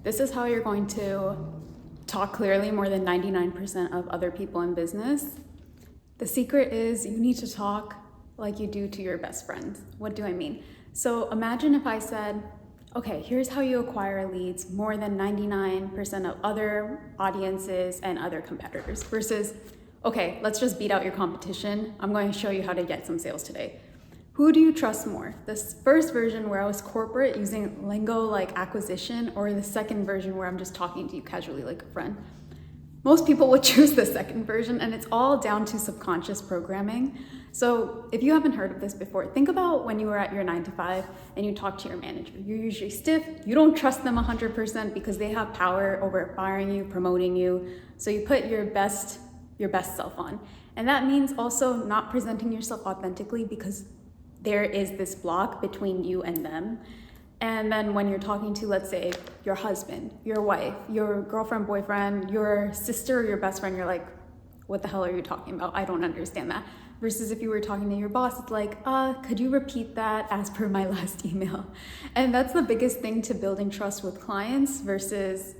This is how you're going to talk clearly more than 99% of other people in business. The secret is you need to talk like you do to your best friends. What do I mean? So imagine if I said, okay, here's how you acquire leads more than 99% of other audiences and other competitors versus, okay, let's just beat out your competition. I'm going to show you how to get some sales today. Who do you trust more? This first version where I was corporate using lingo like acquisition, or the second version where I'm just talking to you casually like a friend? Most people would choose the second version, and it's all down to subconscious programming. So if you haven't heard of this before, think about when you were at your 9-to-5 and you talk to your manager. You're usually stiff. You don't trust them 100% because they have power over firing you, promoting you. So you put your best self on. And that means also not presenting yourself authentically because there is this block between you and them. And then when you're talking to, let's say, your husband, your wife, your girlfriend, boyfriend, your sister, or your best friend, you're like, what the hell are you talking about? I don't understand that. Versus if you were talking to your boss, it's like, could you repeat that as per my last email? And that's the biggest thing to building trust with clients versus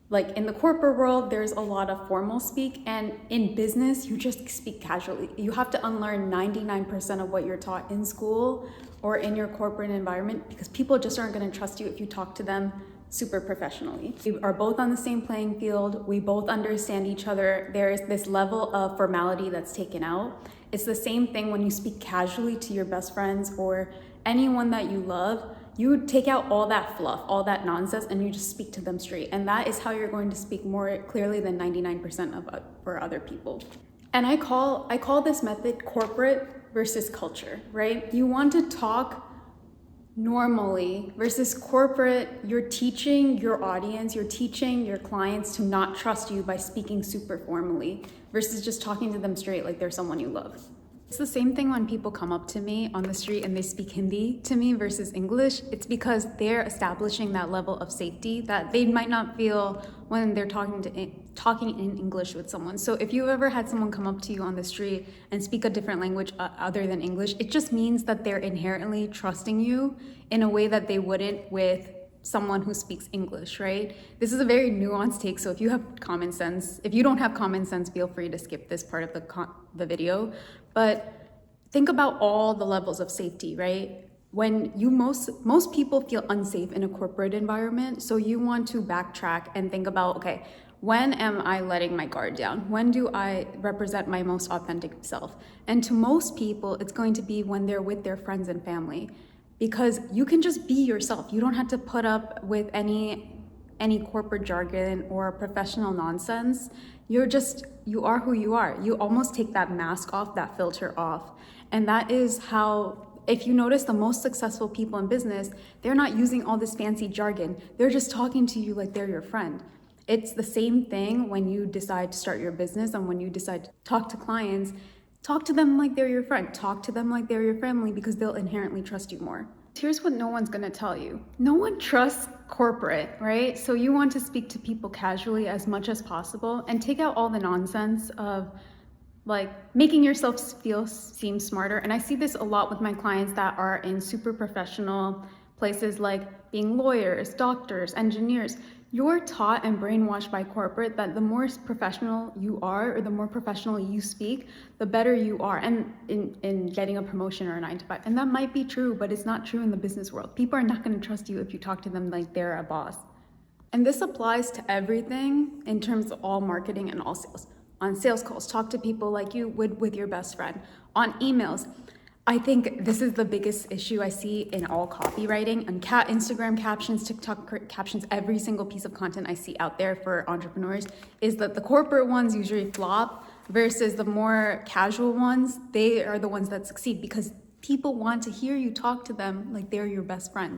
like in the corporate world, there's a lot of formal speak, and in business, you just speak casually. You have to unlearn 99% of what you're taught in school or in your corporate environment because people just aren't going to trust you if you talk to them super professionally. We are both on the same playing field. We both understand each other. There is this level of formality that's taken out. It's the same thing when you speak casually to your best friends or anyone that you love. You take out all that fluff, all that nonsense, and you just speak to them straight. And that is how you're going to speak more clearly than 99% for other people. And I call this method corporate versus culture, right? You want to talk normally versus corporate. You're teaching your audience, you're teaching your clients to not trust you by speaking super formally versus just talking to them straight like they're someone you love. It's the same thing when people come up to me on the street and they speak Hindi to me versus English. It's because they're establishing that level of safety that they might not feel when they're talking in English with someone. So if you've ever had someone come up to you on the street and speak a different language other than English, it just means that they're inherently trusting you in a way that they wouldn't with someone who speaks English, right? This is a very nuanced take, so if you have common sense, if you don't have common sense, feel free to skip this part of the video. But think about all the levels of safety, right? When you most people feel unsafe in a corporate environment, so you want to backtrack and think about, okay, when am I letting my guard down? When do I represent my most authentic self? And to most people, it's going to be when they're with their friends and family. Because you can just be yourself. You don't have to put up with any corporate jargon or professional nonsense. You are who you are. You almost take that mask off, that filter off. And that is how, if you notice, the most successful people in business, they're not using all this fancy jargon. They're just talking to you like they're your friend. It's the same thing when you decide to start your business and when you decide to talk to clients. Talk to them like they're your friend. Talk to them like they're your family because they'll inherently trust you more. Here's what no one's gonna tell you. No one trusts corporate, right? So you want to speak to people casually as much as possible and take out all the nonsense of like making yourself seem smarter. And I see this a lot with my clients that are in super professional places like being lawyers, doctors, engineers. You're taught and brainwashed by corporate that the more professional you are or the more professionally you speak, the better you are and in getting a promotion or a 9-to-5. And that might be true, but it's not true in the business world. People are not going to trust you if you talk to them like they're a boss. And this applies to everything in terms of all marketing and all sales. On sales calls, talk to people like you would with your best friend. On emails, I think this is the biggest issue I see in all copywriting and Instagram captions, TikTok captions, every single piece of content I see out there for entrepreneurs is that the corporate ones usually flop versus the more casual ones, they are the ones that succeed because people want to hear you talk to them like they're your best friend.